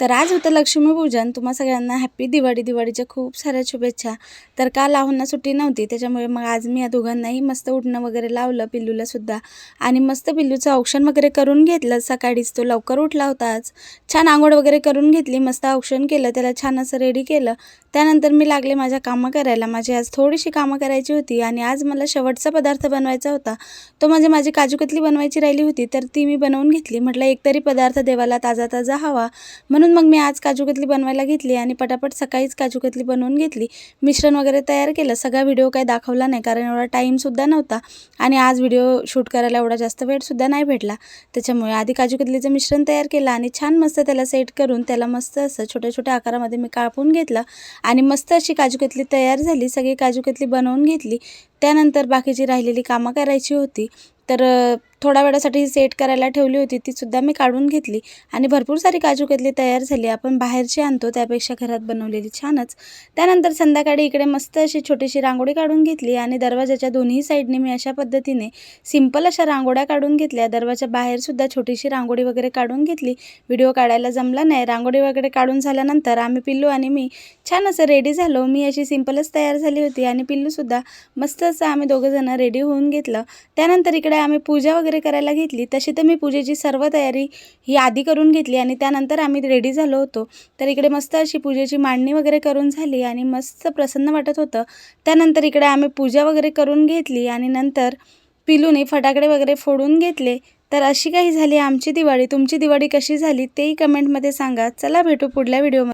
तर आज होतं लक्ष्मीपूजन. तुम्हा सगळ्यांना हॅपी दिवाळी. दिवाळीच्या खूप साऱ्या शुभेच्छा. तर काल लावूंना सुट्टी नव्हती, त्याच्यामुळे मग आज मी या दोघांनाही मस्त उठणं वगैरे लावलं, पिल्लूला सुद्धा. आणि मस्त पिल्लूचं औक्षण वगैरे करून घेतलं. सकाळीच तो लवकर उठला होता आज. छान अंघोळ वगैरे करून घेतली, मस्त औक्षण केलं, त्याला छान असं रेडी केलं. त्यानंतर मी लागले माझ्या कामं करायला. माझी आज थोडीशी कामं करायची होती आणि आज मला शेवटचा पदार्थ बनवायचा होता. तो म्हणजे माझी काजू कतली बनवायची राहिली होती, तर ती मी बनवून घेतली. म्हटलं एकतरी पदार्थ देवाला ताजा ताजा हवा, म्हणून मग मी आज काजू कतली बनवायला घेतली आणि पटापट सकाळीच काजू कतली बनवून घेतली. मिश्रण वगैरे तयार केलं. सगळा व्हिडिओ काही दाखवला नाही, कारण एवढा टाईमसुद्धा नव्हता आणि आज व्हिडिओ शूट करायला एवढा जास्त वेळसुद्धा नाही भेटला. त्याच्यामुळे आधी काजू कतलीचं मिश्रण तयार केलं आणि छान मस्त त्याला सेट करून त्याला मस्त असं छोट्या छोट्या आकारामध्ये मी कापून घेतलं आणि मस्त अशी काजू कतली तयार झाली. सगळी काजू कतली बनवून घेतली. त्यानंतर बाकीची राहिलेली कामं करायची होती, तर थोड्या वेळासाठी सेट करायला ठेवली होती, तीसुद्धा मी काढून घेतली आणि भरपूर सारी काजू कतली तयार झाली. आपण बाहेरची आणतो त्यापेक्षा घरात बनवलेली छानच. त्यानंतर संध्याकाळी इकडे मस्त अशी छोटीशी रांगोळी काढून घेतली आणि दरवाजाच्या दोन्ही साईडने मी अशा पद्धतीने सिंपल अशा रांगोळ्या काढून घेतल्या. दरवाजा बाहेरसुद्धा छोटीशी रांगोळी वगैरे काढून घेतली. व्हिडिओ काढायला जमला नाही. रांगोळी वगैरे काढून झाल्यानंतर आम्ही पिल्लू आणि मी छान असं रेडी झालो. मी अशी सिंपलच तयार झाली होती आणि पिल्लूसुद्धा मस्त असं आम्ही दोघंजणं रेडी होऊन घेतलं. त्यानंतर इकडे आम्ही पूजा वगैरे करायला घेतली. तशी तर मी पूजेची सर्व तयारी ही आधी करून घेतली आणि त्यानंतर आम्ही रेडी झालो होतो. तर इकडे मस्त अशी पूजेची मांडणी वगैरे करून झाली आणि मस्त प्रसन्न वाटत होतं. त्यानंतर इकडे आम्ही पूजा वगैरे करून घेतली आणि नंतर पिल्लूने फटाकडे वगैरे फोडून घेतले. तर अशी काही झाली आमची दिवाळी. तुमची दिवाळी कशी झाली तेही कमेंटमध्ये सांगा. चला भेटू पुढल्या व्हिडिओमध्ये.